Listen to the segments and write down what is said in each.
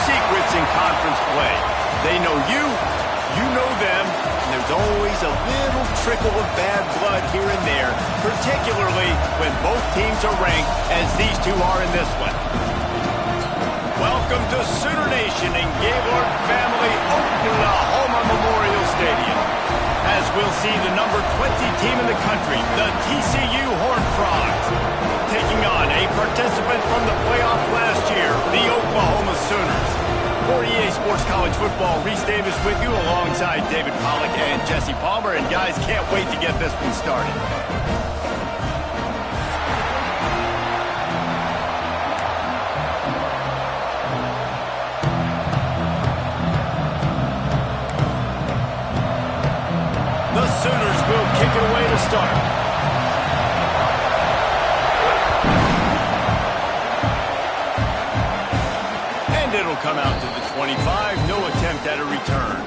secrets in conference play. They know you, you know them, and there's always a little trickle of bad blood here and there, particularly when both teams are ranked as these two are in this one. Welcome to Sooner Nation in Gaylord Family Oklahoma Memorial Stadium, as we'll see the number 20 team in the country, the TCU Horned Frogs, taking on a participant from the playoff last year, the Oklahoma Sooners. For EA Sports College Football, Reese Davis with you alongside David Pollack and Jesse Palmer. And guys, can't wait to get this one started. The Sooners will kick it away to start. It'll come out to the 25. No attempt at a return.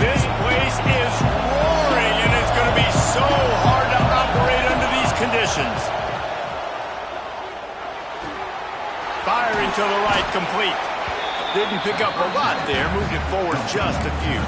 This place is roaring, and it's going to be so hard to operate under these conditions. Firing to the right, complete. Didn't pick up a lot there, moved it forward just a few.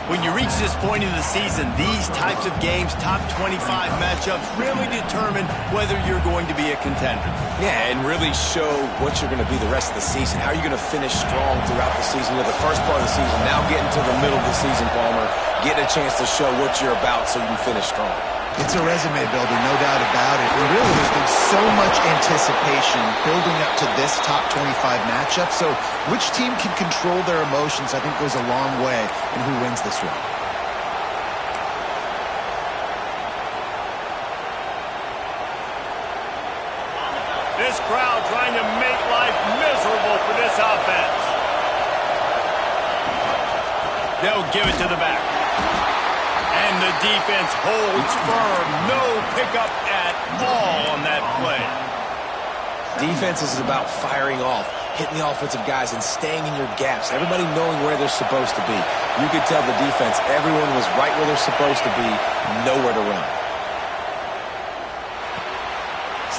When you reach this point in the season, these types of games, top 25 matchups, really determine whether you're going to be a contender. Yeah, and really show what you're going to be the rest of the season. How are you going to finish strong throughout the season? With the first part of the season, now getting to the middle of the season, Palmer, getting a chance to show what you're about so you can finish strong. It's a resume builder, no doubt about it. And really, there's been so much anticipation building up to this top 25 matchup. So which team can control their emotions, I think, goes a long way in who wins this one. This crowd trying to make life miserable for this offense. They'll give it to the back. And the defense holds firm. No pickup at all on that play. Defense is about firing off, hitting the offensive guys, and staying in your gaps. Everybody knowing where they're supposed to be. You could tell the defense, everyone was right where they're supposed to be, nowhere to run.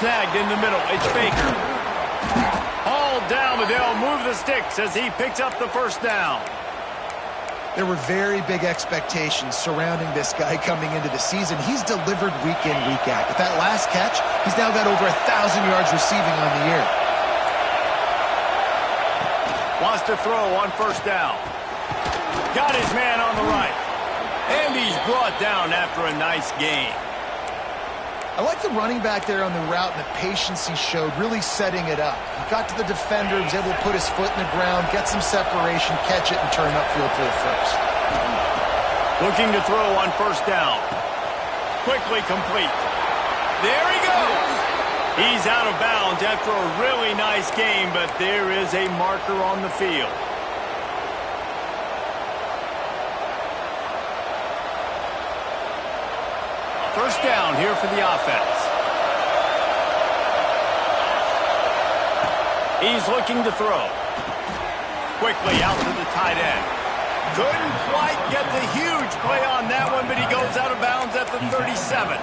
Snagged in the middle. It's Baker. Hauled down, but they'll move the sticks as he picks up the first down. There were very big expectations surrounding this guy coming into the season. He's delivered week in, week out. With that last catch, he's now got over 1,000 yards receiving on the year. Wants to throw on first down. Got his man on the right. And he's brought down after a nice gain. I like the running back there on the route and the patience he showed, really setting it up. He got to the defender, was able to put his foot in the ground, get some separation, catch it, and turn upfield for the first. Looking to throw on first down. Quickly complete. There he goes. He's out of bounds after a really nice game, but there is a marker on the field. First down here for the offense. He's looking to throw. Quickly out to the tight end. Couldn't quite get the huge play on that one, but he goes out of bounds at the 37.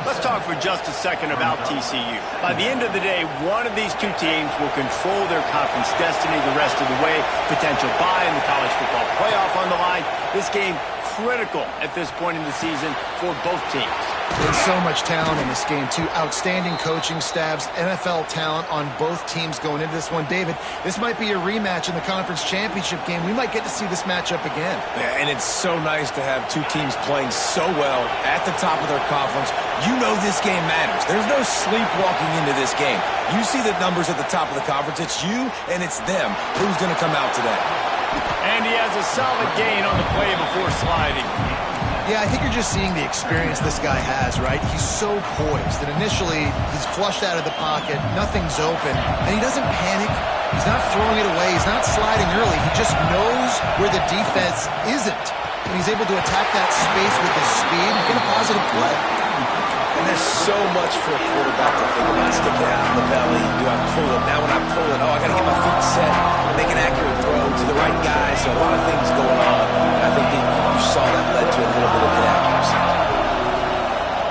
Let's talk for just a second about TCU. By the end of the day, one of these two teams will control their conference destiny the rest of the way. Potential bye in the college football playoff on the line. This game critical at this point in the season for both teams. There's so much talent in this game, too. Outstanding coaching staffs, NFL talent on both teams going into this one. David, this might be a rematch in the conference championship game. We might get to see this matchup again. Yeah, and it's so nice to have two teams playing so well at the top of their conference. You know this game matters. There's no sleepwalking into this game. You see the numbers at the top of the conference. It's you and it's them. Who's going to come out today? And he has a solid gain on the play before sliding. Yeah, I think you're just seeing the experience this guy has, right? He's so poised that initially he's flushed out of the pocket, nothing's open, and he doesn't panic. He's not throwing it away. He's not sliding early. He just knows where the defense isn't, and he's able to attack that space with his speed and get a positive play. And there's so much for a quarterback to think about. Sticking out in the belly. Do I pull it? Now when I pull it, oh, I got to get my feet set. Make an accurate throw to the right guy. So a lot of things going on. And I think that you saw that led to a little bit of inaccuracy.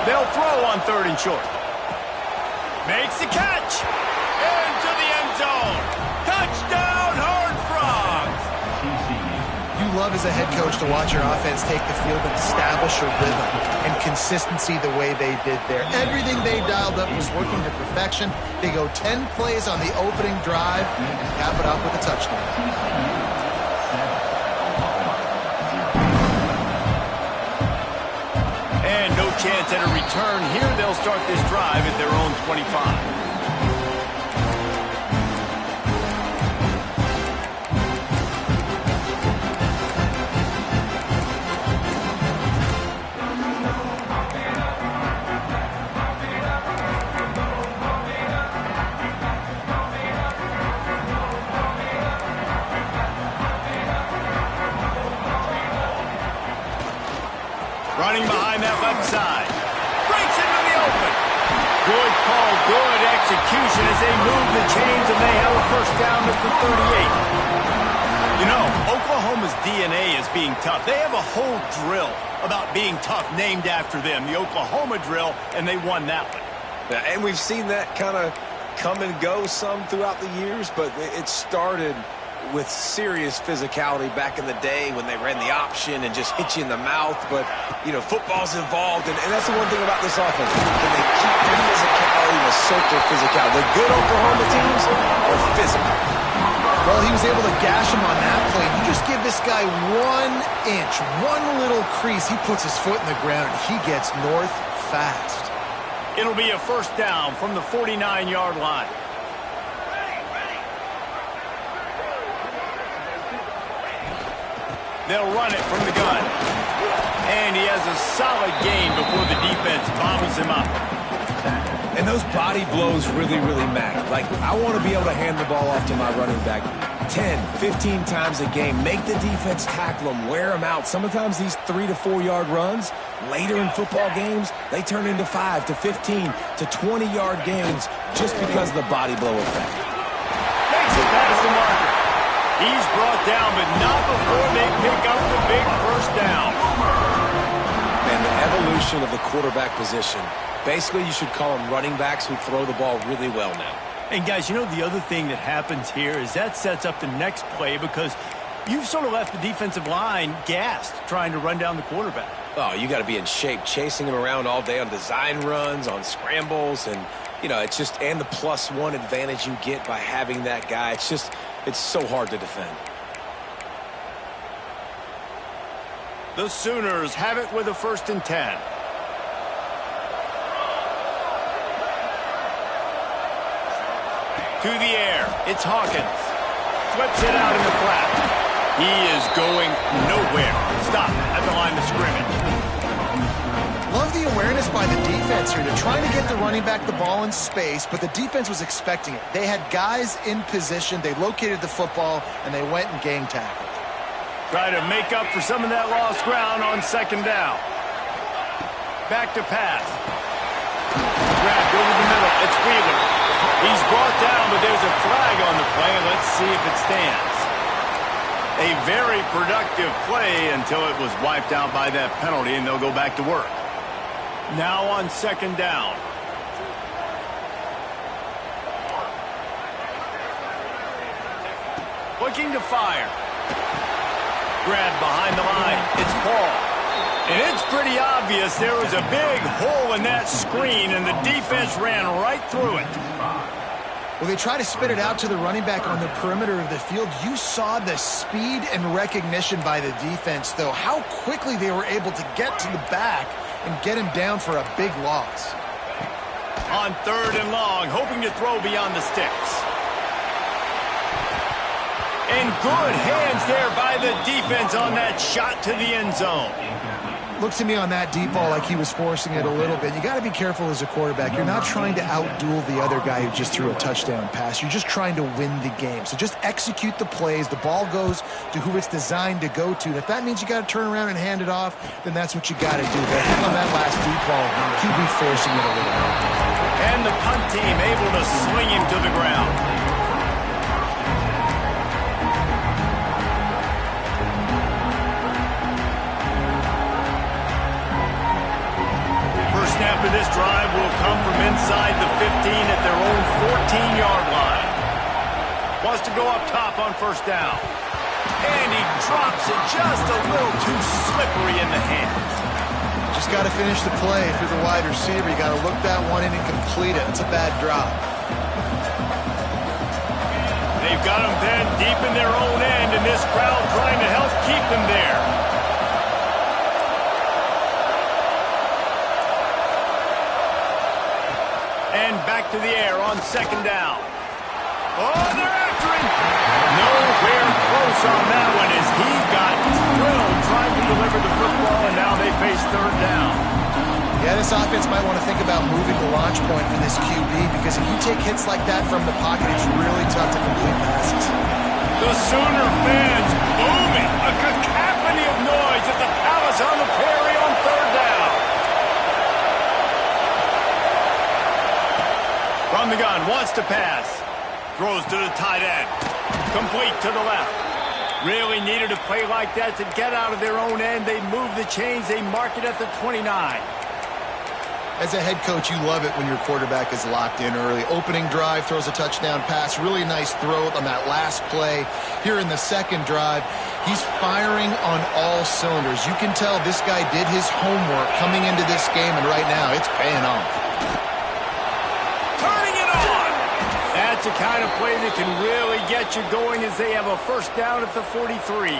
They'll throw on 3rd and short. Makes the catch. Into the end zone. Touchdown, Horned Frogs. You love as a head coach to watch your offense take the field and establish a rhythm and consistency the way they did there. Everything they dialed up was working to perfection. They go 10 plays on the opening drive and cap it off with a touchdown. And no chance at a return here. They'll start this drive at their own 25. Running behind that left side. Breaks into the open. Good call, good execution as they move the chains, and they have a first down at the 38. You know, Oklahoma's DNA is being tough. They have a whole drill about being tough named after them, the Oklahoma drill, and they won that one. Yeah, and we've seen that kind of come and go some throughout the years, but it started with serious physicality back in the day when they ran the option and just hit you in the mouth. But, you know, football's involved, and that's the one thing about this offense. When they keep their physicality and assert their physicality. The good Oklahoma teams are physical. Well, he was able to gash him on that play. You just give this guy 1 inch, one little crease. He puts his foot in the ground, and he gets north fast. It'll be a first down from the 49-yard line. They'll run it from the gun. And he has a solid gain before the defense bottles him up. And those body blows really, really matter. Like, I want to be able to hand the ball off to my running back 10, 15 times a game. Make the defense tackle them, wear them out. Sometimes these 3 to 4 yard runs, later in football games, they turn into 5 to 15 to 20-yard gains just because of the body blow effect. Makes it past the marker. He's brought down, but not before they pick up the big first down. And the evolution of the quarterback position. Basically, you should call them running backs who throw the ball really well now. And, guys, you know the other thing that happens here is that sets up the next play because you've sort of left the defensive line gassed trying to run down the quarterback. Oh, you got to be in shape, chasing him around all day on design runs, on scrambles, and, you know, it's just, and the +1 advantage you get by having that guy. It's just, it's so hard to defend. The Sooners have it with a 1st and 10. To the air, it's Hawkins. Flips it out in the flat. He is going nowhere. Stop at the line of scrimmage. Love the awareness by the defense here. They're trying to get the running back the ball in space, but the defense was expecting it. They had guys in position. They located the football, and they went and gang tackled. Try to make up for some of that lost ground on 2nd down. Back to pass. Grabbed over the middle. It's Wheeler. He's brought down, but there's a flag on the play. Let's see if it stands. A very productive play until it was wiped out by that penalty, and they'll go back to work. Now on 2nd down. Looking to fire. Grabbed behind the line. It's Paul. And it's pretty obvious there was a big hole in that screen, and the defense ran right through it. Well, they try to spit it out to the running back on the perimeter of the field. You saw the speed and recognition by the defense, though, how quickly they were able to get to the back and get him down for a big loss. On 3rd and long, hoping to throw beyond the sticks. And good hands there by the defense on that shot to the end zone. Looked to me on that deep ball like he was forcing it a little bit. You got to be careful as a quarterback. You're not trying to outduel the other guy who just threw a touchdown pass. You're just trying to win the game. So just execute the plays. The ball goes to who it's designed to go to. And if that means you got to turn around and hand it off, then that's what you got to do. But I think on that last deep ball, he'd be forcing it a little bit. And the punt team able to sling him to the ground. Snap of this drive will come from inside the 15 at their own 14-yard line. Wants to go up top on first down. And he drops it just a little too slippery in the hands. Just got to finish the play for the wide receiver. You got to look that one in and complete it. It's a bad drop. They've got them then deep in their own end, and this crowd trying to help keep them there. And back to the air on second down. Oh, they're after him. Nowhere close on that one as he got drilled trying to deliver the football, and now they face third down. Yeah, this offense might want to think about moving the launch point for this QB because if you take hits like that from the pocket, it's really tough to complete passes. The Sooner fans booming. A cacophony of noise at the Palace on the Prairie on third down. From the gun, wants to pass. Throws to the tight end. Complete to the left. Really needed a play like that to get out of their own end. They move the chains. They mark it at the 29. As a head coach, you love it when your quarterback is locked in early. Opening drive, throws a touchdown pass. Really nice throw on that last play. Here in the second drive, he's firing on all cylinders. You can tell this guy did his homework coming into this game, and right now it's paying off. That's the kind of play that can really get you going as they have a first down at the 43.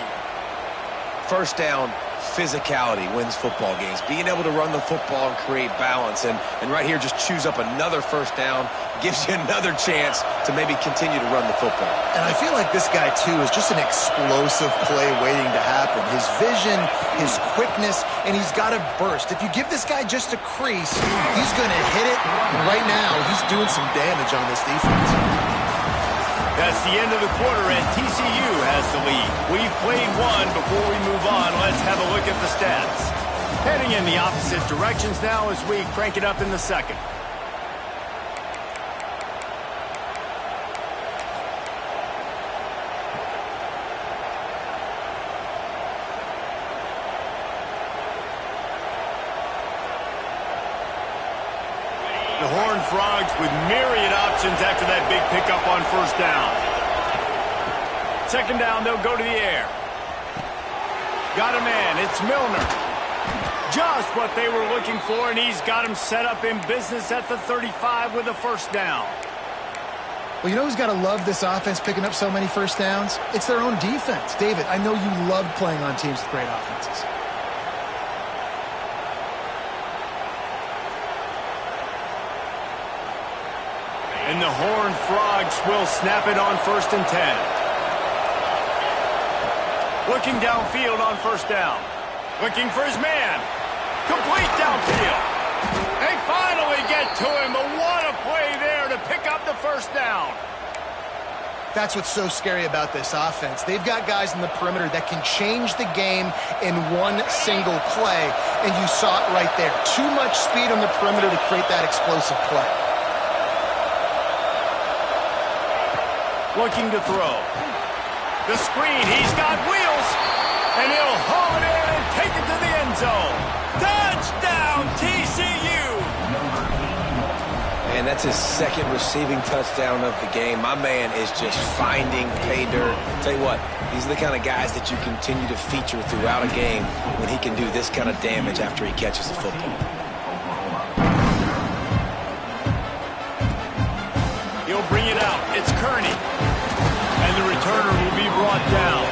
First down, physicality wins football games. Being able to run the football and create balance. And right here, just choose up another first down. Gives you another chance to maybe continue to run the football. And I feel like this guy, too, is just an explosive play waiting to happen. His vision, his quickness, and he's got a burst. If you give this guy just a crease, he's going to hit it. And right now, he's doing some damage on this defense. That's the end of the quarter, and TCU has the lead. We've played one. Before we move on, let's have a look at the stats. Heading in the opposite directions now as we crank it up in the second. The Horned Frogs with myriad options after that big pickup on first down. Second down, they'll go to the air. Got a man, it's Milner. Just what they were looking for, and he's got him set up in business at the 35 with a first down. Well, you know who's got to love this offense picking up so many first downs? It's their own defense. David, I know you love playing on teams with great offenses. And the Horned Frogs will snap it on 1st and 10. Looking downfield on first down. Looking for his man. Complete downfield. They finally get to him, but what a play there to pick up the first down. That's what's so scary about this offense. They've got guys in the perimeter that can change the game in one single play, and you saw it right there. Too much speed on the perimeter to create that explosive play. Looking to throw. The screen, he's got wheels, and he'll haul it in and take it to the end zone. Touchdown, TCU! And that's his second receiving touchdown of the game. My man is just finding pay dirt. Tell you what, these are the kind of guys that you continue to feature throughout a game when he can do this kind of damage after he catches the football. He'll bring it out. It's Kearney. And the returner will be brought down.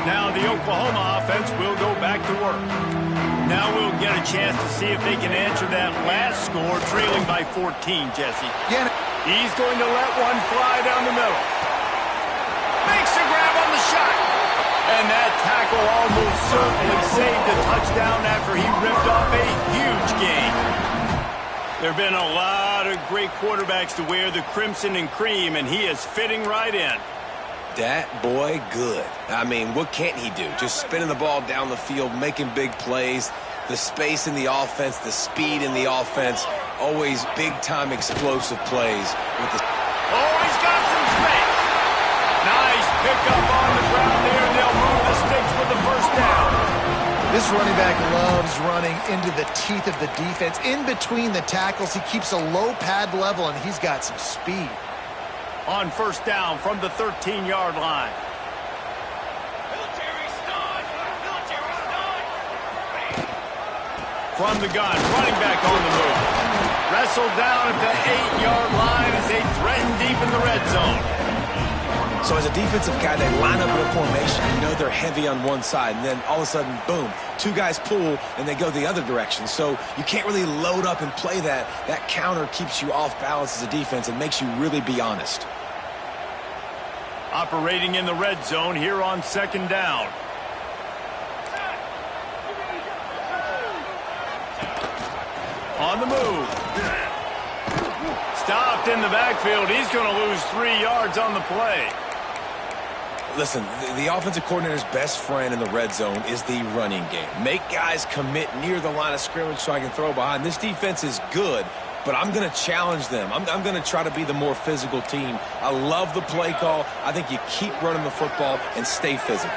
Now the Oklahoma offense will go back to work. Now we'll get a chance to see if they can answer that last score, trailing by 14, Jesse. Yeah. He's going to let one fly down the middle. Makes a grab on the shot. And that tackle almost certainly saved a touchdown after he ripped off a huge gain. There have been a lot of great quarterbacks to wear the crimson and cream, and he is fitting right in. That boy good. I mean, what can't he do? Just spinning the ball down the field, making big plays, the space in the offense, the speed in the offense, always big-time explosive plays. Oh, he's got some space. Nice pickup on the ground there, and they'll move the sticks with the first down. This running back loves running into the teeth of the defense. In between the tackles, he keeps a low pad level, and he's got some speed. On first down from the 13-yard line. From the gun, running back on the move. Wrestled down at the 8-yard line as they threaten deep in the red zone. So as a defensive guy, they line up in a formation. You know they're heavy on one side, and then all of a sudden, boom, two guys pull, and they go the other direction. So you can't really load up and play that. That counter keeps you off balance as a defense and makes you really be honest. Operating in the red zone here on second down. On the move. Stopped in the backfield. He's going to lose 3 yards on the play. Listen, the offensive coordinator's best friend in the red zone is the running game. Make guys commit near the line of scrimmage so I can throw behind. This defense is good, but I'm going to challenge them. I'm going to try to be the more physical team. I love the play call. I think you keep running the football and stay physical.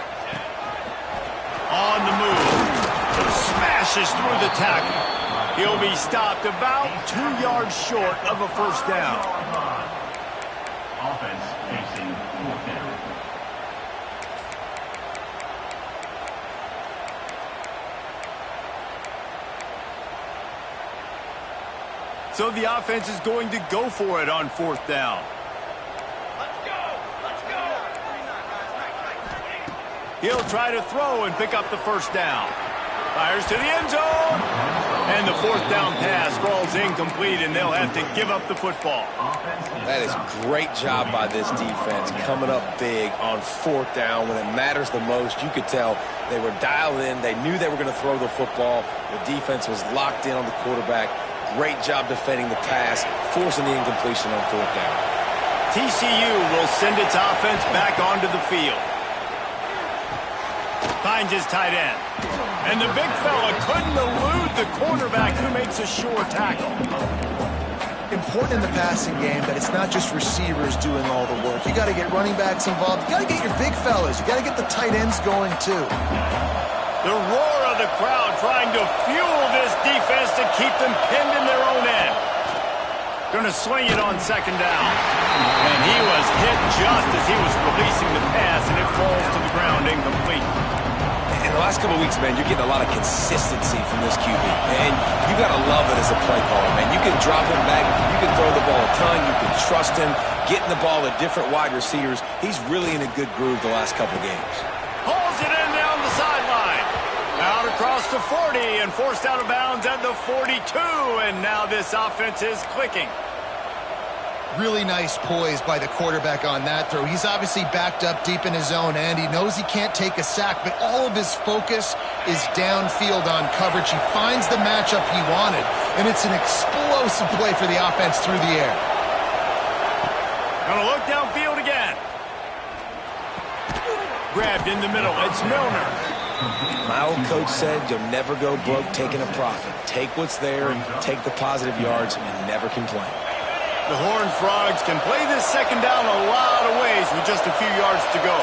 On the move. Smashes through the tackle. He'll be stopped about 2 yards short of a first down. Offense facing fourth down. So the offense is going to go for it on fourth down. He'll try to throw and pick up the first down. Fires to the end zone. And the fourth down pass falls incomplete, and they'll have to give up the football. That is great job by this defense, coming up big on fourth down when it matters the most. You could tell they were dialed in. They knew they were going to throw the football. The defense was locked in on the quarterback. Great job defending the pass, forcing the incompletion on fourth down. TCU will send its offense back onto the field. Finds his tight end. And the big fella couldn't elude the cornerback who makes a sure tackle. Important in the passing game that it's not just receivers doing all the work. You got to get running backs involved. You got to get your big fellas. You got to get the tight ends going too. The roar of the crowd trying to fuel this defense to keep them pinned in their own end. Going to swing it on second down. And he was hit just as he was releasing the pass, and it falls to the ground incomplete. In the last couple of weeks, man, you're getting a lot of consistency from this QB. And you got to love it as a play caller, man. You can drop him back. You can throw the ball a ton. You can trust him. Getting the ball to different wide receivers. He's really in a good groove the last couple of games. Pulls it in down the sideline. Out across the 40 and forced out of bounds at the 42. And now this offense is clicking. Really nice poise by the quarterback on that throw. He's obviously backed up deep in his own end. He knows he can't take a sack, but all of his focus is downfield on coverage. He finds the matchup he wanted, and it's an explosive play for the offense through the air. Gonna look downfield again. Grabbed in the middle. It's Milner. My old coach said you'll never go broke taking a profit. Take what's there, take the positive yards, and never complain. The Horned Frogs can play this second down a lot of ways with just a few yards to go.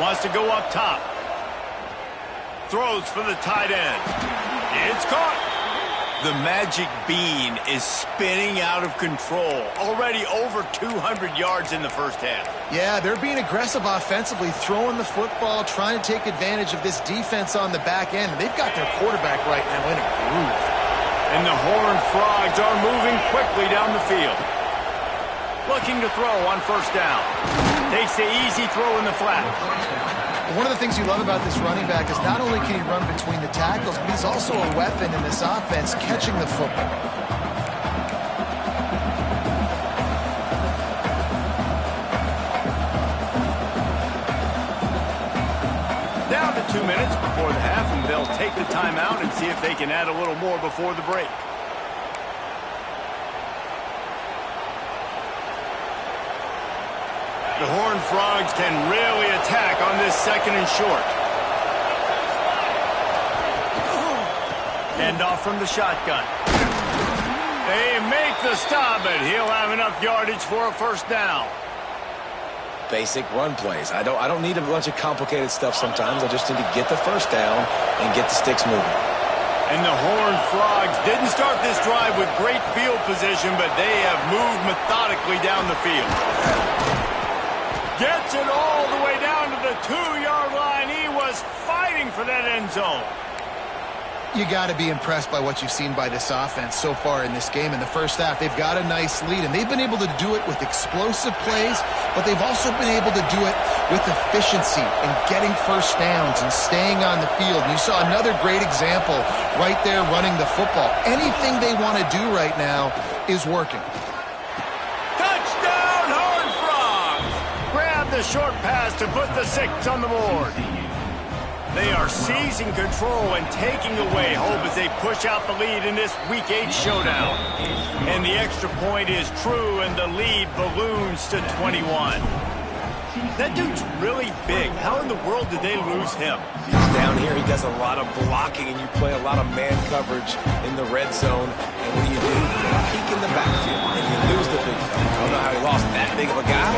Wants to go up top. Throws for the tight end. It's caught. The magic bean is spinning out of control. Already over 200 yards in the first half. Yeah, they're being aggressive offensively, throwing the football, trying to take advantage of this defense on the back end. They've got their quarterback right now in a groove. And the Horned Frogs are moving quickly down the field. Looking to throw on first down. Takes the easy throw in the flat. One of the things you love about this running back is not only can he run between the tackles, but he's also a weapon in this offense catching the football. Down to 2 minutes before the half, and they'll take the timeout and see if they can add a little more before the break. The Horned Frogs can really attack on this second and short. Hand off from the shotgun. They make the stop, but he'll have enough yardage for a first down. Basic run plays. I don't need a bunch of complicated stuff sometimes. I just need to get the first down and get the sticks moving. And the Horned Frogs didn't start this drive with great field position, but they have moved methodically down the field. Gets it all the way down to the 2-yard line. He was fighting for that end zone. You got to be impressed by what you've seen by this offense so far in this game. In the first half, they've got a nice lead, and they've been able to do it with explosive plays, but they've also been able to do it with efficiency and getting first downs and staying on the field. And you saw another great example right there running the football. Anything they want to do right now is working. Touchdown, Horned Frogs! Grab the short pass to put the 6 on the board. They are seizing control and taking away hope as they push out the lead in this Week 8 showdown. And the extra point is true, and the lead balloons to 21. That dude's really big. How in the world did they lose him? He's down here. He does a lot of blocking, and you play a lot of man coverage in the red zone. And what do? Peek in the backfield, and you lose the big fella. I don't know how he lost that big of a guy,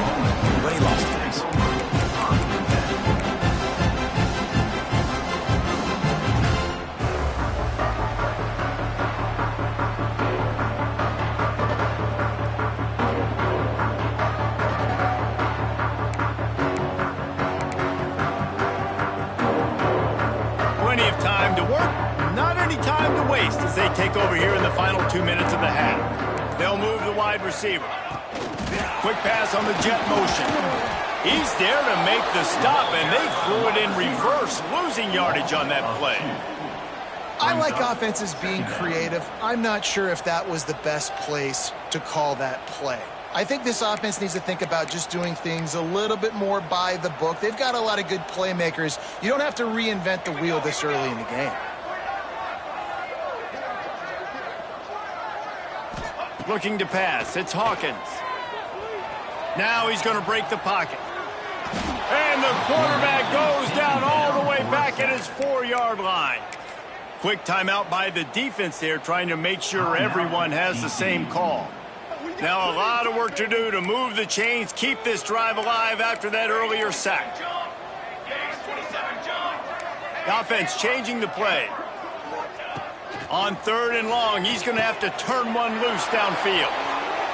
but he lost him. As they take over here in the final 2 minutes of the half. They'll move the wide receiver. Quick pass on the jet motion. He's there to make the stop, and they threw it in reverse, losing yardage on that play. I like offenses being creative. I'm not sure if that was the best place to call that play. I think this offense needs to think about just doing things a little bit more by the book. They've got a lot of good playmakers. You don't have to reinvent the wheel this early in the game. Looking to pass. It's Hawkins. Now he's going to break the pocket. And the quarterback goes down all the way back at his 4-yard line. Quick timeout by the defense there, trying to make sure everyone has the same call. Now a lot of work to do to move the chains, keep this drive alive after that earlier sack. The offense changing the play. On 3rd and long, he's going to have to turn one loose downfield.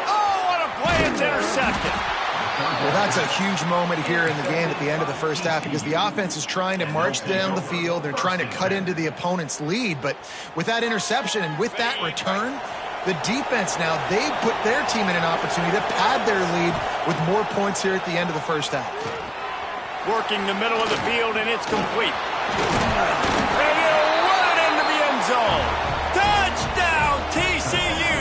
Oh, what a play! It's intercepted. Well, that's a huge moment here in the game at the end of the first half because the offense is trying to march down the field. They're trying to cut into the opponent's lead, but with that interception and with that return, the defense now, they've put their team in an opportunity to pad their lead with more points here at the end of the first half. Working the middle of the field, and it's complete. And he'll run it into the end zone. Touchdown, TCU!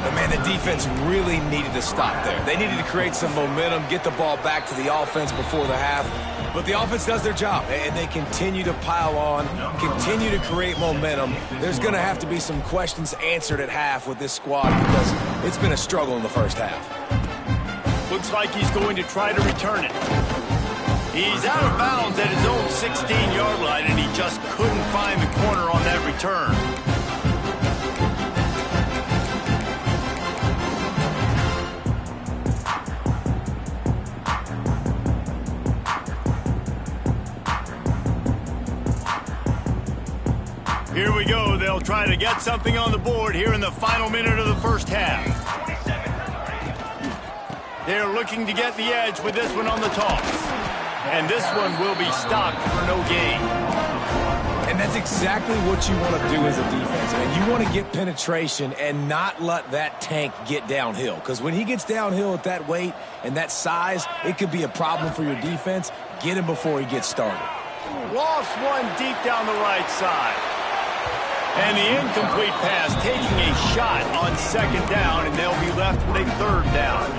But man, the defense really needed to stop there. They needed to create some momentum, get the ball back to the offense before the half. But the offense does their job, and they continue to pile on, continue to create momentum. There's going to have to be some questions answered at half with this squad because it's been a struggle in the first half. Looks like he's going to try to return it. He's out of bounds at his own 16-yard line, and he just couldn't find the corner on that return. Here we go. They'll try to get something on the board here in the final minute of the first half. They're looking to get the edge with this one on the toss. And this one will be stopped for no gain. And that's exactly what you want to do as a defense, man. You want to get penetration and not let that tank get downhill. Because when he gets downhill at that weight and that size, it could be a problem for your defense. Get him before he gets started. Lost one deep down the right side. And the incomplete pass taking a shot on second down, and they'll be left with a third down.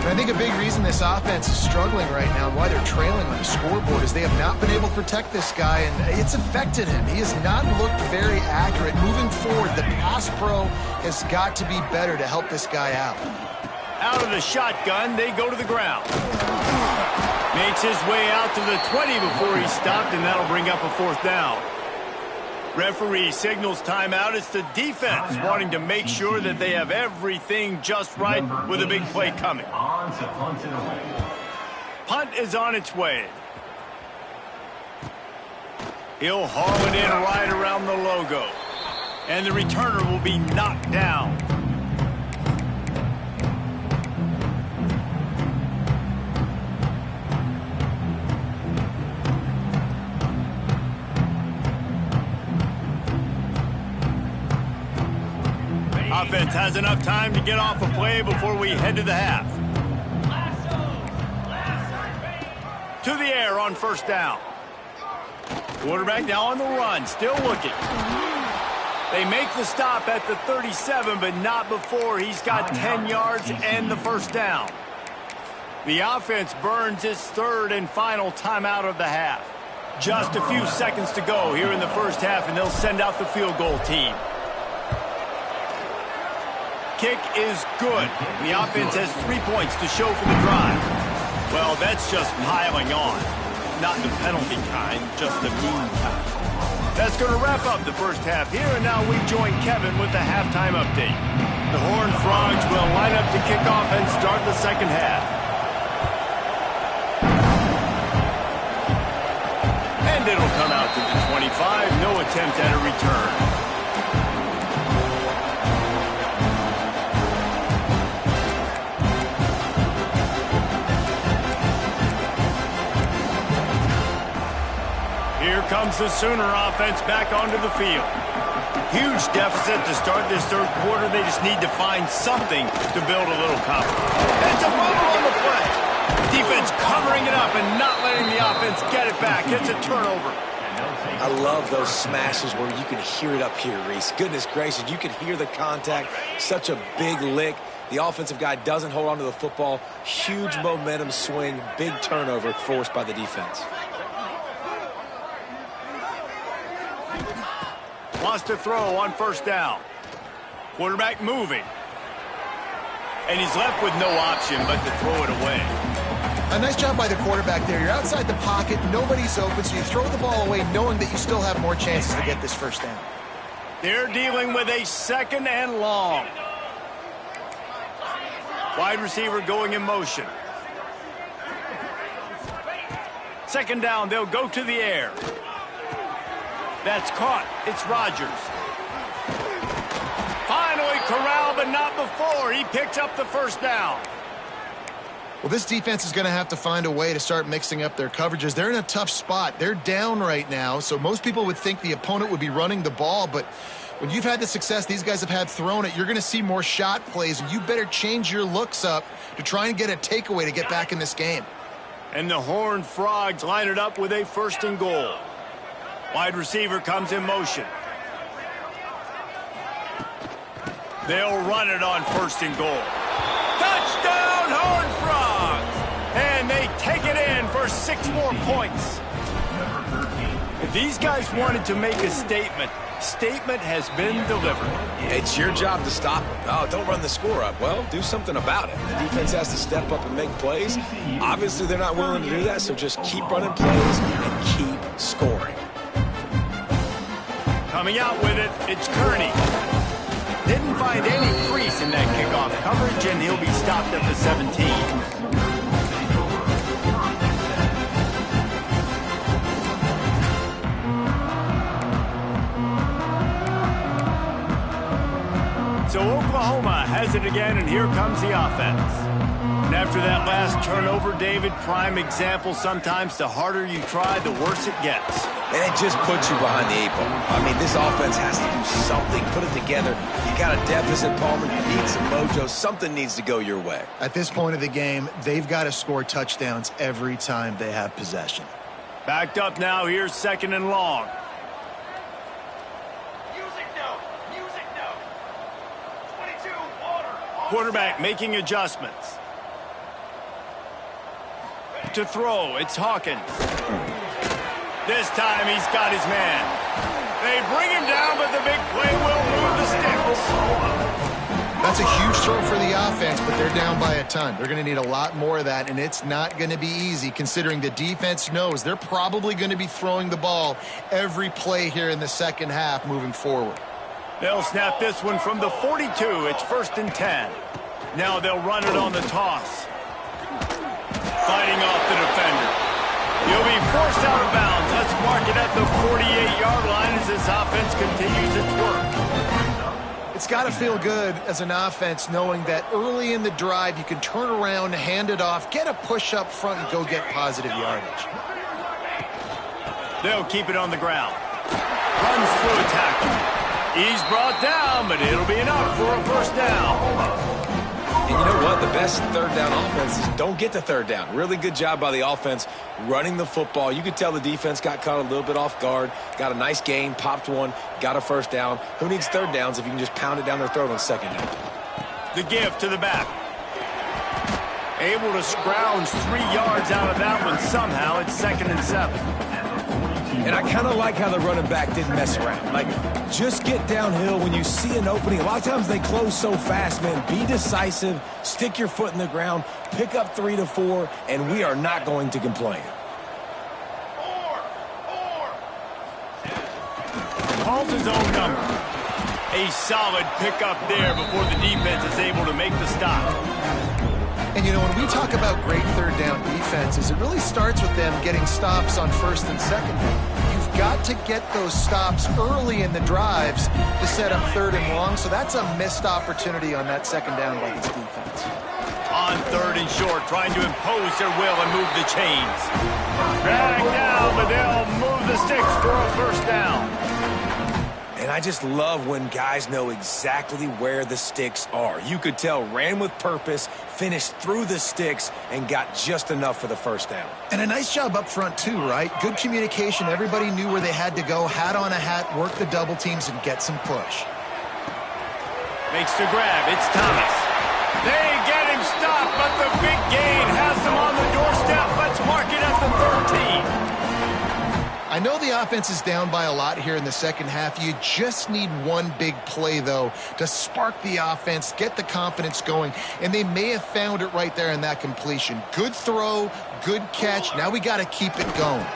And I think a big reason this offense is struggling right now and why they're trailing on the scoreboard is they have not been able to protect this guy, and it's affected him. He has not looked very accurate. Moving forward, the pass pro has got to be better to help this guy out. Out of the shotgun, they go to the ground. Makes his way out to the 20 before he stopped, and that'll bring up a fourth down. Referee signals timeout. It's the defense wanting to make sure that they have everything just right with a big play coming. Punt is on its way. He'll haul it in right around the logo. And the returner will be knocked down. Offense has enough time to get off a play before we head to the half. To the air on first down. Quarterback now on the run, still looking. They make the stop at the 37, but not before he's got 10 yards and the first down. The offense burns its third and final timeout of the half. Just a few seconds to go here in the first half, and they'll send out the field goal team. Kick is good. The offense has 3 points to show for the drive. Well, that's just piling on. Not the penalty kind, just the mean kind. That's going to wrap up the first half here, and now we join Kevin with the halftime update. The Horned Frogs will line up to kick off and start the second half. And it'll come out to the 25. No attempt at a return. Here comes the Sooner offense back onto the field. Huge deficit to start this third quarter. They just need to find something to build a little confidence. It's a fumble on the play. Defense covering it up and not letting the offense get it back. It's a turnover. I love those smashes where you can hear it up here, Reese. Goodness gracious, you can hear the contact. Such a big lick. The offensive guy doesn't hold on to the football. Huge momentum swing. Big turnover forced by the defense. Wants to throw on first down. Quarterback moving. And he's left with no option but to throw it away. A nice job by the quarterback there. You're outside the pocket, nobody's open, so you throw the ball away knowing that you still have more chances to get this first down. They're dealing with a second and long. Wide receiver going in motion. Second down, they'll go to the air. That's caught. It's Rodgers. Finally corralled, but not before. He picks up the first down. Well, this defense is going to have to find a way to start mixing up their coverages. They're in a tough spot. They're down right now, so most people would think the opponent would be running the ball, but when you've had the success these guys have had throwing it, you're going to see more shot plays, and you better change your looks up to try and get a takeaway to get back in this game. And the Horned Frogs line it up with a first and goal. Wide receiver comes in motion. They'll run it on first and goal. Touchdown, Horned Frogs! And they take it in for 6 more points. If these guys wanted to make a statement has been delivered. It's your job to stop them. Oh, don't run the score up. Well, do something about it. The defense has to step up and make plays. Obviously, they're not willing to do that, so just keep running plays and keep scoring. Coming out with it, it's Kearney. Didn't find any crease in that kickoff coverage, and he'll be stopped at the 17. So Oklahoma has it again, and here comes the offense. And after that last turnover, David, prime example, sometimes the harder you try, the worse it gets. And it just puts you behind the 8 ball. I mean, this offense has to do something, put it together. You got a deficit, Palmer. You need some mojo. Something needs to go your way. At this point of the game, they've got to score touchdowns every time they have possession. Backed up now. Here's 2nd and long. Quarterback making adjustments. To throw, it's Hawkins. This time he's got his man. They bring him down, but the big play will move the sticks. That's a huge throw for the offense, but they're down by a ton. They're going to need a lot more of that, and it's not going to be easy considering the defense knows they're probably going to be throwing the ball every play here in the second half moving forward. They'll snap this one from the 42. It's 1st and 10. Now they'll run it on the toss. Fighting off the defender. He'll be forced out of bounds. Let's mark it at the 48-yard line as this offense continues its work. It's got to feel good as an offense knowing that early in the drive you can turn around, hand it off, get a push up front, and go get positive yardage. They'll keep it on the ground. Runs through a tackle. He's brought down, but it'll be enough for a 1st down. And you know what? The best 3rd down offenses don't get to 3rd down. Really good job by the offense running the football. You could tell the defense got caught a little bit off guard, got a nice gain, popped one, got a 1st down. Who needs 3rd downs if you can just pound it down their throat on 2nd down? The give to the back. Able to scrounge 3 yards out of that one somehow. It's 2nd and 7. And I kind of like how the running back didn't mess around. Like, just get downhill when you see an opening. A lot of times they close so fast, man. Be decisive, stick your foot in the ground, pick up 3 to 4, and we are not going to complain. Calls his own number. A solid pickup there before the defense is able to make the stop. And, you know, when we talk about great 3rd down defenses, it really starts with them getting stops on 1st and 2nd down. You've got to get those stops early in the drives to set up 3rd and long, so that's a missed opportunity on that 2nd down by this defense. On 3rd and short, trying to impose their will and move the chains. Drag down, but they'll move the sticks for a 1st down. And I just love when guys know exactly where the sticks are. You could tell ran with purpose, finished through the sticks, and got just enough for the 1st down. And a nice job up front too, right? Good communication. Everybody knew where they had to go. Hat on a hat, work the double teams, and get some push. Makes the grab. It's Thomas. They get him stopped, but the big gain has them on the doorstep. Let's mark it at the 13. I know the offense is down by a lot here in the second half. You just need one big play, though, to spark the offense, get the confidence going, and they may have found it right there in that completion. Good throw, good catch. Now we got to keep it going.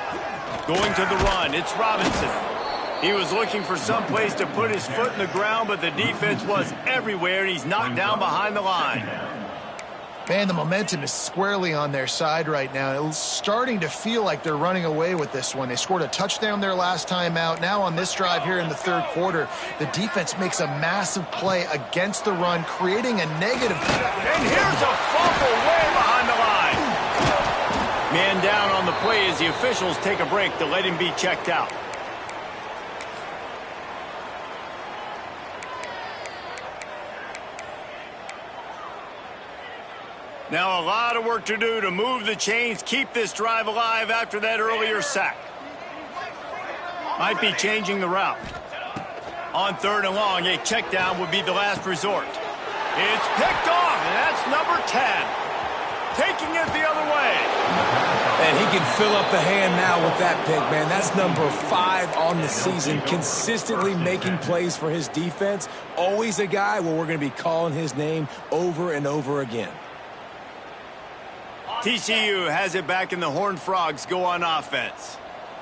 Going to the run, it's Robinson. He was looking for some place to put his foot in the ground, but the defense was everywhere, and he's knocked down behind the line. Man, the momentum is squarely on their side right now. It's starting to feel like they're running away with this one. They scored a touchdown their last time out. Now on this drive here in the third quarter, the defense makes a massive play against the run, creating a negative. And here's a fumble way behind the line. Man down on the play as the officials take a break to let him be checked out. Now a lot of work to do to move the chains, keep this drive alive after that earlier sack. Might be changing the route. On third and long, a check down would be the last resort. It's picked off, and that's number 10. Taking it the other way. And he can fill up the hand now with that pick, man. That's number 5 on the season, consistently making plays for his defense. Always a guy where we're going to be calling his name over and over again. TCU has it back, and the Horned Frogs go on offense.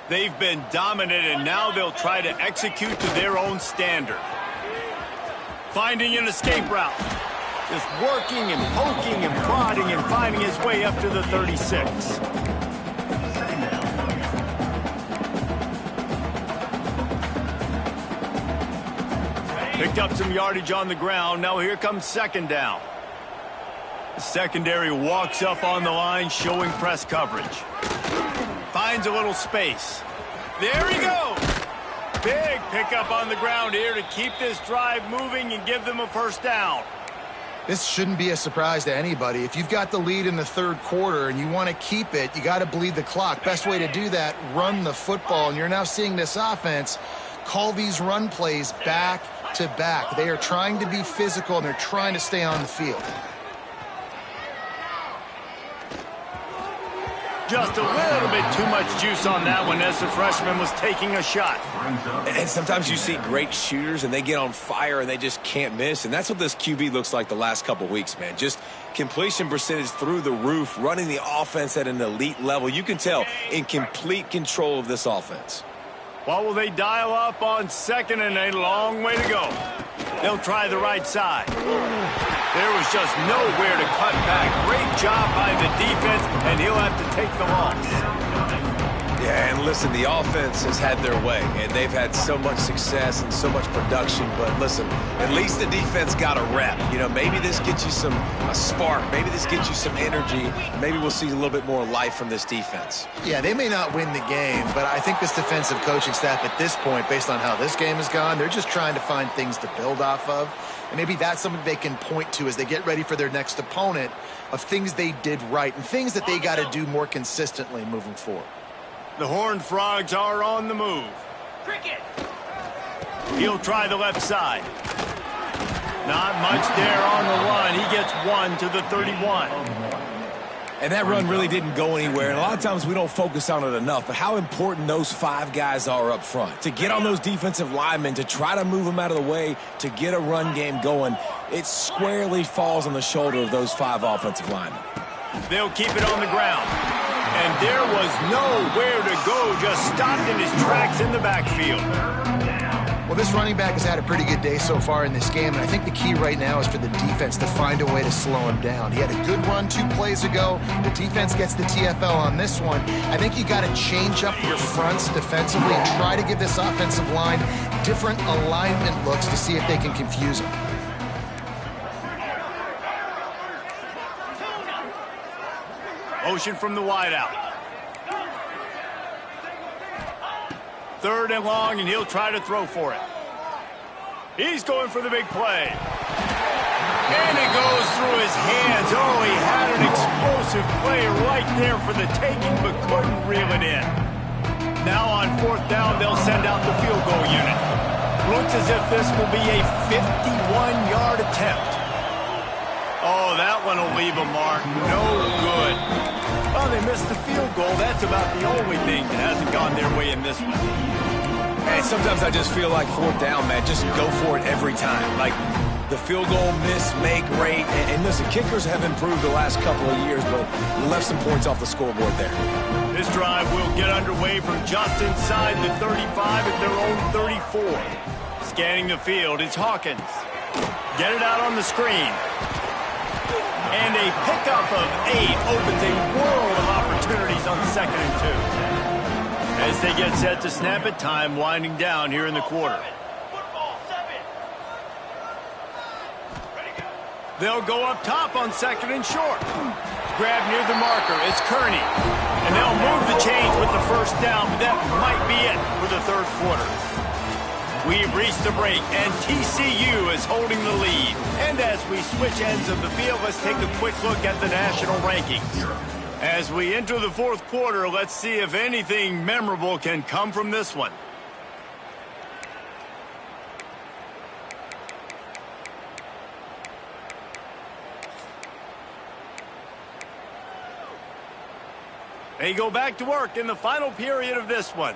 They've been dominant, and now they'll try to execute to their own standard. Finding an escape route. Just working and poking and prodding and finding his way up to the 36. Picked up some yardage on the ground. Now here comes second down. Secondary walks up on the line, showing press coverage. Finds a little space. There he goes. Big pickup on the ground here to keep this drive moving and give them a first down. This shouldn't be a surprise to anybody. If you've got the lead in the third quarter and you want to keep it, you got to bleed the clock. Best way to do that, run the football. And you're now seeing this offense call these run plays back to back. They are trying to be physical, and they're trying to stay on the field. Just a little bit too much juice on that one as the freshman was taking a shot. And sometimes you see great shooters, and they get on fire, and they just can't miss. And that's what this QB looks like the last couple weeks, man. Just completion percentage through the roof, running the offense at an elite level. You can tell in complete control of this offense. What will they dial up on second, and a long way to go? They'll try the right side. There was just nowhere to cut back. Great job by the defense, and he'll have to take the loss. Yeah, and listen, the offense has had their way, and they've had so much success and so much production. But listen, at least the defense got a rep. You know, maybe this gets you a spark. Maybe this gets you some energy. Maybe we'll see a little bit more life from this defense. Yeah, they may not win the game, but I think this defensive coaching staff at this point, based on how this game has gone, they're just trying to find things to build off of. And maybe that's something they can point to as they get ready for their next opponent, of things they did right and things that they got to do more consistently moving forward. The Horned Frogs are on the move. Cricket. He'll try the left side. Not much there on the run. He gets one to the 31. And that run really didn't go anywhere. And a lot of times we don't focus on it enough, but how important those five guys are up front. To get on those defensive linemen, to try to move them out of the way, to get a run game going, it squarely falls on the shoulder of those five offensive linemen. They'll keep it on the ground. And there was nowhere to go, just stopped in his tracks in the backfield. Well, this running back has had a pretty good day so far in this game, and I think the key right now is for the defense to find a way to slow him down. He had a good run 2 plays ago. The defense gets the TFL on this one. I think you got to change up your fronts defensively and try to give this offensive line different alignment looks to see if they can confuse him. Motion from the wideout. 3rd and long, and he'll try to throw for it. He's going for the big play. And it goes through his hands. Oh, he had an explosive play right there for the taking, but couldn't reel it in. Now on 4th down, they'll send out the field goal unit. Looks as if this will be a 51-yard attempt. Oh, that one will leave a mark. No good. Well, they missed the field goal. That's about the only thing that hasn't gone their way in this one. And sometimes I just feel like 4th down, man, just go for it every time. Like the field goal, miss, make, rate. And listen, kickers have improved the last couple of years, but we left some points off the scoreboard there. This drive will get underway from just inside the 35 at their own 34. Scanning the field, it's Hawkins. Get it out on the screen. And a pickup of 8 opens a world of opportunities on 2nd and 2. As they get set to snap it, time winding down here in the quarter. They'll go up top on 2nd and short. Grab near the marker, it's Kearney. And they'll move the chains with the first down, but that might be it for the 3rd quarter. We've reached the break, and TCU is holding the lead. And as we switch ends of the field, let's take a quick look at the national rankings. As we enter the 4th quarter, let's see if anything memorable can come from this one. They go back to work in the final period of this one.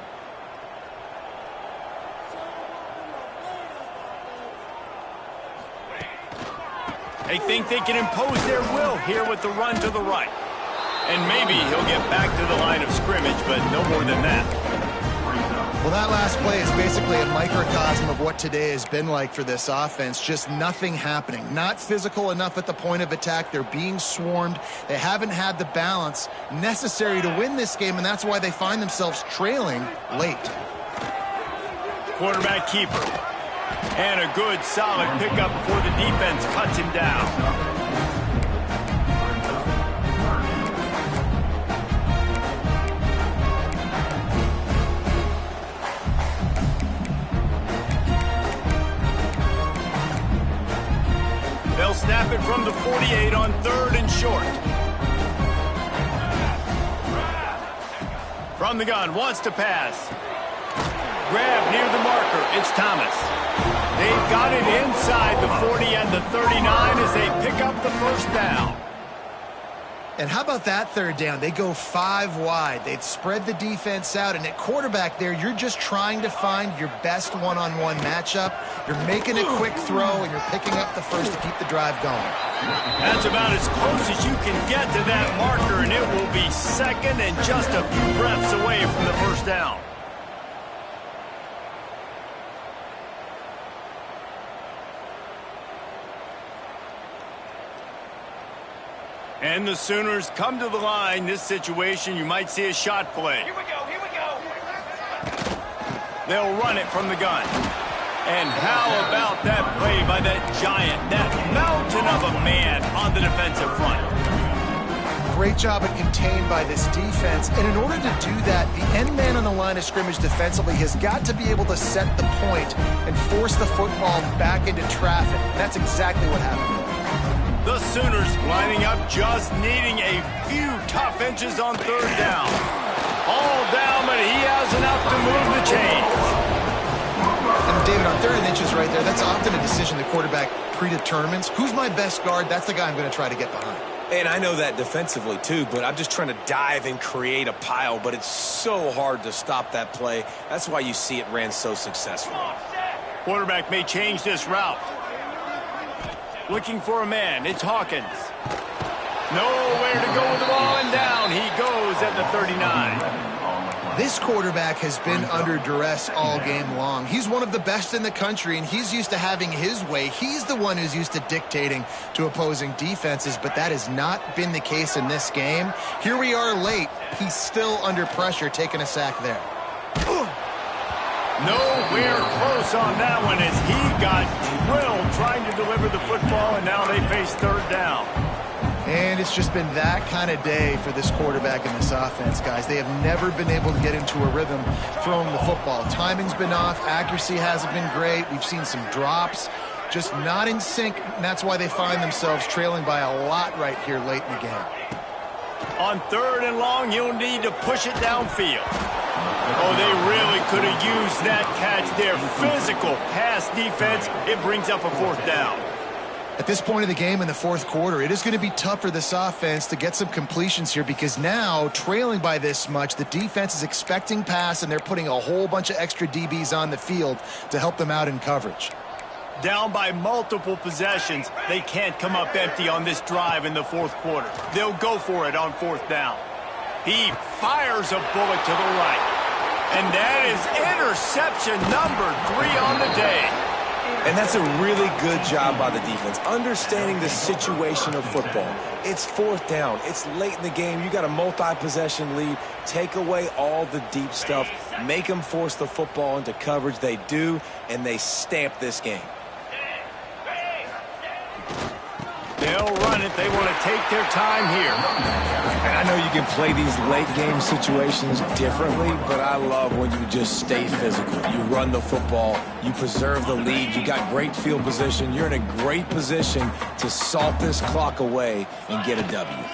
They think they can impose their will here with the run to the right. And maybe he'll get back to the line of scrimmage, but no more than that. Well, that last play is basically a microcosm of what today has been like for this offense. Just nothing happening. Not physical enough at the point of attack. They're being swarmed. They haven't had the balance necessary to win this game, and that's why they find themselves trailing late. Quarterback keeper. And a good, solid pickup before the defense cuts him down. on 3rd and short. From the gun, wants to pass. Grab near the marker. It's Thomas. They've got it inside the 40 and the 39 as they pick up the first down. And how about that 3rd down? They go 5 wide. They've spread the defense out, and at quarterback there, you're just trying to find your best one-on-one matchup. You're making a quick throw, and you're picking up the first to keep the drive going. That's about as close as you can get to that marker, and it will be 2nd and just a few breaths away from the first down. And the Sooners come to the line. This situation, you might see a shot play. Here we go, here we go. They'll run it from the gun. And how about that play by that giant, that mountain of a man on the defensive front? Great job at contained by this defense. And in order to do that, the end man on the line of scrimmage defensively has got to be able to set the point and force the football back into traffic. And that's exactly what happened. The Sooners lining up, just needing a few tough inches on 3rd down. All down, but he has enough to move the chains. And David, on 3rd inches right there, that's often a decision the quarterback predetermines. Who's my best guard? That's the guy I'm going to try to get behind. And I know that defensively, too, but I'm just trying to dive and create a pile, but it's so hard to stop that play. That's why you see it ran so successfully. Quarterback may change this route. Looking for a man. It's Hawkins. Nowhere to go with the ball, and down he goes at the 39. This quarterback has been under duress all game long. He's one of the best in the country, and he's used to having his way. He's the one who's used to dictating to opposing defenses, but that has not been the case in this game. Here we are late. He's still under pressure, taking a sack there. Nowhere close on that one as he got drilled trying to deliver the football, and now they face 3rd down. And it's just been that kind of day for this quarterback and this offense, guys. They have never been able to get into a rhythm throwing the football. Timing's been off. Accuracy hasn't been great. We've seen some drops. Just not in sync, and that's why they find themselves trailing by a lot right here late in the game. On 3rd and long, you'll need to push it downfield. Oh, they really could have used that catch there. Physical pass defense. It brings up a 4th down. At this point of the game in the 4th quarter, it is going to be tough for this offense to get some completions here because now, trailing by this much, the defense is expecting pass, and they're putting a whole bunch of extra DBs on the field to help them out in coverage. Down by multiple possessions, they can't come up empty on this drive in the 4th quarter. They'll go for it on 4th down. He fires a bullet to the right. And that is interception number 3 on the day. And that's a really good job by the defense, understanding the situation of football. It's 4th down. It's late in the game. You got a multi-possession lead. Take away all the deep stuff. Make them force the football into coverage. They do, and they stamp this game. They'll run it. They want to take their time here. And I know you can play these late game situations differently, but I love when you just stay physical. You run the football. You preserve the lead. You got great field position. You're in a great position to salt this clock away and get a W.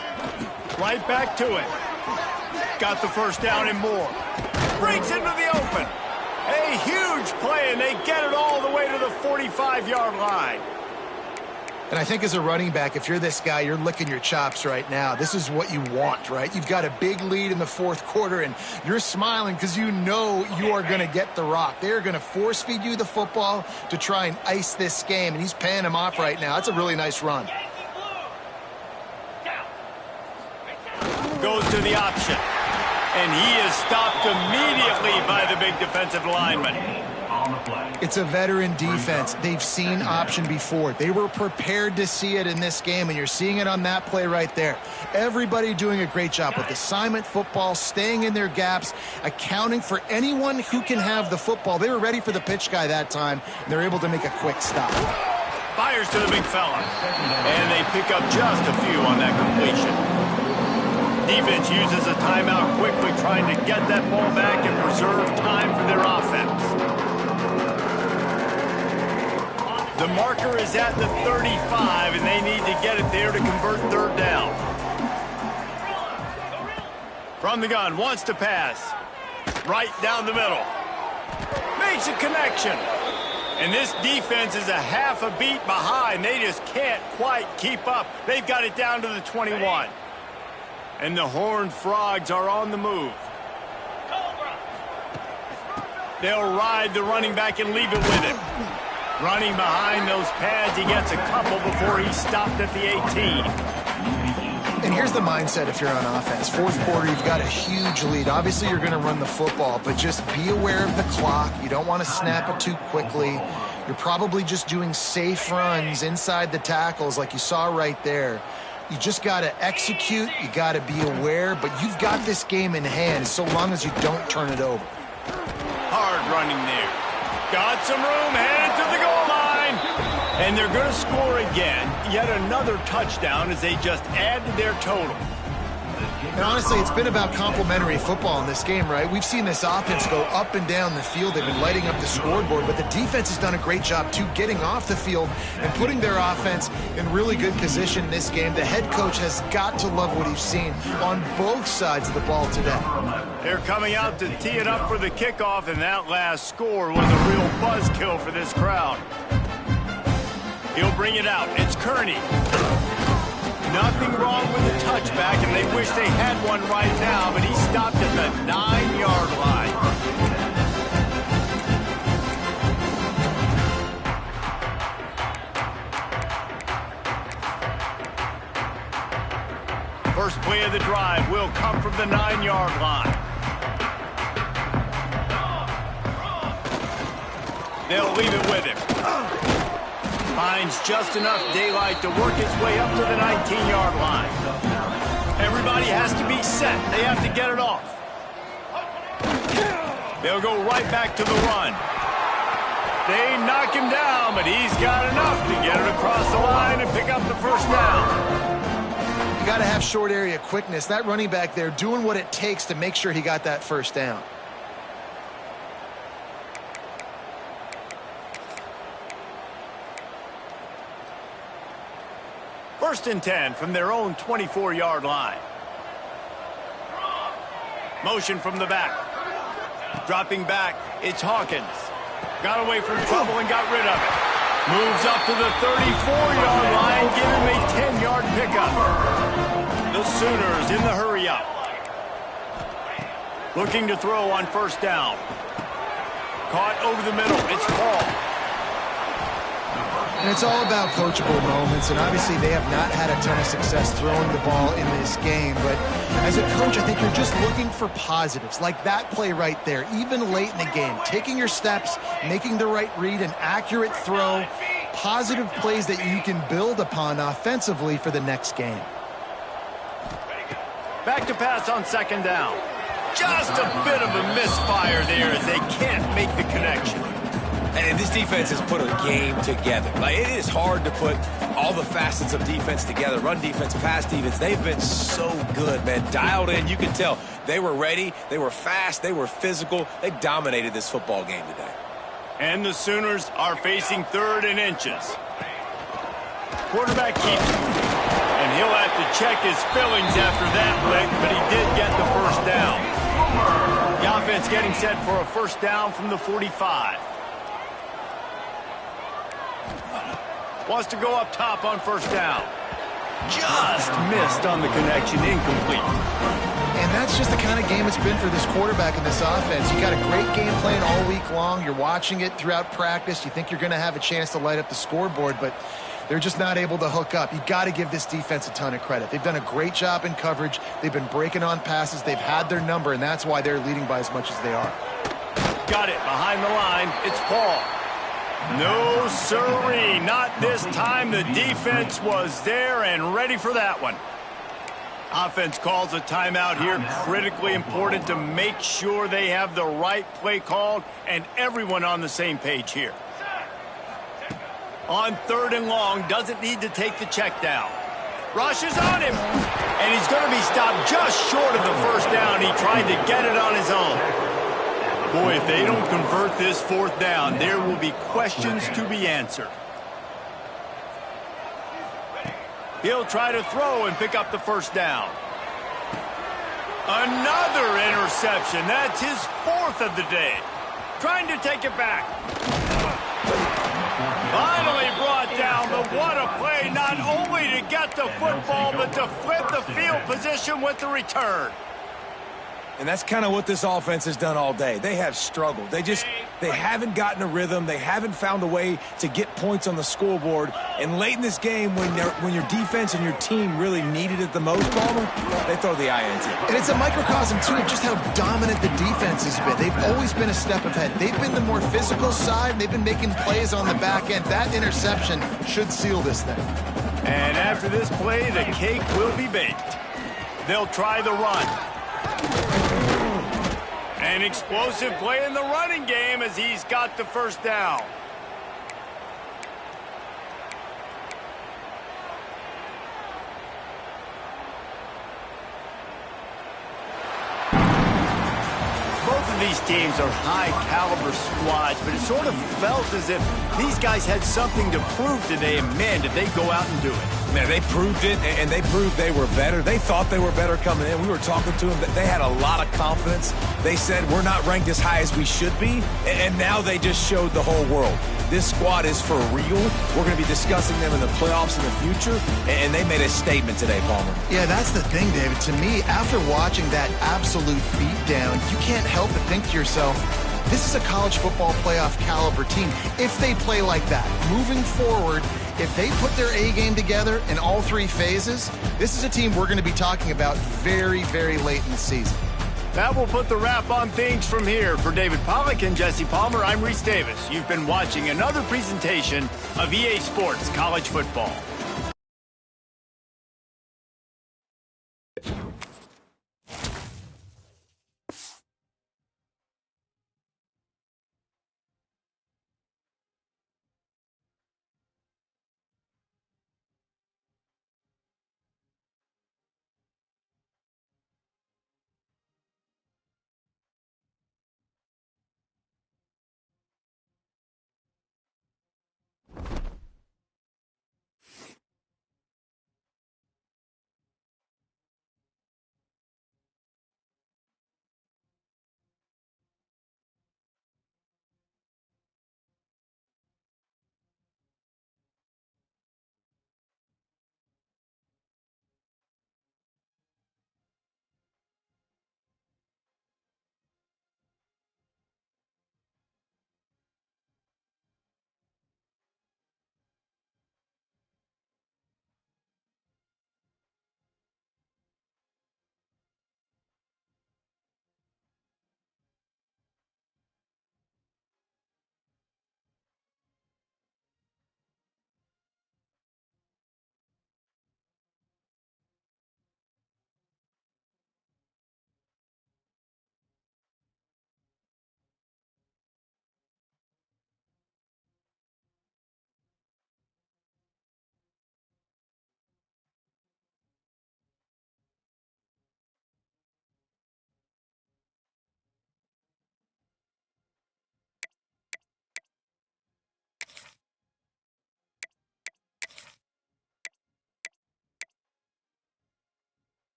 Right back to it. Got the first down and more. Breaks into the open. A huge play, and they get it all the way to the 45-yard line. And I think as a running back, if you're this guy, you're licking your chops right now. This is what you want, right? You've got a big lead in the 4th quarter, and you're smiling because you know you are going to get the rock. They're going to force-feed you the football to try and ice this game, and he's paying him off right now. That's a really nice run. Goes to the option. And he is stopped immediately by the big defensive lineman. It's a veteran defense. They've seen option before. They were prepared to see it in this game, and you're seeing it on that play right there. Everybody doing a great job with assignment football, staying in their gaps, accounting for anyone who can have the football. They were ready for the pitch guy that time, and they're able to make a quick stop. Fires to the big fella. And they pick up just a few on that completion. Defense uses a timeout quickly, trying to get that ball back and preserve time for their offense. The marker is at the 35, and they need to get it there to convert third down. From the gun, wants to pass. Right down the middle. Makes a connection. And this defense is a half a beat behind. They just can't quite keep up. They've got it down to the 21. And the Horned Frogs are on the move. They'll ride the running back and leave it with him. Running behind those pads, he gets a couple before he's stopped at the 18. And here's the mindset if you're on offense. Fourth quarter, you've got a huge lead. Obviously, you're going to run the football, but just be aware of the clock. You don't want to snap it too quickly. You're probably just doing safe runs inside the tackles like you saw right there. You just got to execute. You got to be aware, but you've got this game in hand so long as you don't turn it over. Hard running there. Got some room, headed to the goal line. And they're going to score again. Yet another touchdown as they just add to their total. And honestly, it's been about complementary football in this game, right? We've seen this offense go up and down the field. They've been lighting up the scoreboard, but the defense has done a great job, too, getting off the field and putting their offense in really good position in this game. The head coach has got to love what he's seen on both sides of the ball today. They're coming out to tee it up for the kickoff, and that last score was a real buzzkill for this crowd. He'll bring it out. It's Kearney. Nothing wrong with the touchback, and they wish they had one right now, but he stopped at the 9-yard line. First play of the drive will come from the 9-yard line. They'll leave it with him. Finds just enough daylight to work his way up to the 19-yard line. Everybody has to be set. They have to get it off. They'll go right back to the run. They knock him down, but he's got enough to get it across the line and pick up the first down. You got to have short area quickness. That running back there doing what it takes to make sure he got that first down. First and 10 from their own 24-yard line. Motion from the back. Dropping back, it's Hawkins. Got away from trouble and got rid of it. Moves up to the 34-yard line, give him a 10-yard pickup. The Sooners in the hurry-up. Looking to throw on first down. Caught over the middle, it's Paul. And it's all about coachable moments, and obviously they have not had a ton of success throwing the ball in this game. But as a coach, I think you're just looking for positives, like that play right there, even late in the game. Taking your steps, making the right read, an accurate throw, positive plays that you can build upon offensively for the next game. Back to pass on second down. Just a bit of a misfire there as they can't make the connection. And this defense has put a game together. Like, it is hard to put all the facets of defense together. Run defense, pass defense. They've been so good, man. Dialed in. You can tell they were ready. They were fast. They were physical. They dominated this football game today. And the Sooners are facing third and inches. Quarterback keeps it. And he'll have to check his fillings after that lick, but he did get the first down. The offense getting set for a first down from the 45. Wants to go up top on first down. Just missed on the connection, incomplete. And that's just the kind of game it's been for this quarterback in this offense. You got a great game plan all week long. You're watching it throughout practice. You think you're going to have a chance to light up the scoreboard, but they're just not able to hook up. You got to give this defense a ton of credit. They've done a great job in coverage. They've been breaking on passes. They've had their number, and that's why they're leading by as much as they are. Got it behind the line. It's Paul. No, sirree, not this time. The defense was there and ready for that one. Offense calls a timeout here. Critically important to make sure they have the right play called and everyone on the same page here. On third and long, doesn't need to take the check down. Rushes on him, and he's going to be stopped just short of the first down. He tried to get it on his own. Boy, if they don't convert this fourth down, there will be questions to be answered. He'll try to throw and pick up the first down. Another interception. That's his 4th of the day. Trying to take it back. Finally brought down, but what a play, not only to get the football, but to flip the field position with the return. And that's kind of what this offense has done all day. They have struggled. They haven't gotten a rhythm. They haven't found a way to get points on the scoreboard. And late in this game, when your defense and your team really needed it the most, Palmer, they throw the INT. And it's a microcosm, too, of just how dominant the defense has been. They've always been a step ahead. They've been the more physical side. They've been making plays on the back end. That interception should seal this thing. And after this play, the cake will be baked. They'll try the run. An explosive play in the running game as he's got the first down. Both of these teams are high-caliber squads, but it sort of felt as if these guys had something to prove today, and man, did they go out and do it. Man, they proved it, and they proved they were better. They thought they were better coming in. We were talking to them. They had a lot of confidence. They said, we're not ranked as high as we should be, and now they just showed the whole world. This squad is for real. We're going to be discussing them in the playoffs in the future, and they made a statement today, Palmer. Yeah, that's the thing, David. To me, after watching that absolute beatdown, you can't help but think to yourself, this is a college football playoff caliber team. If they play like that, moving forward, if they put their A game together in all 3 phases, this is a team we're going to be talking about very, very late in the season. That will put the wrap on things from here. For David Pollack and Jesse Palmer, I'm Reese Davis. You've been watching another presentation of EA Sports College Football.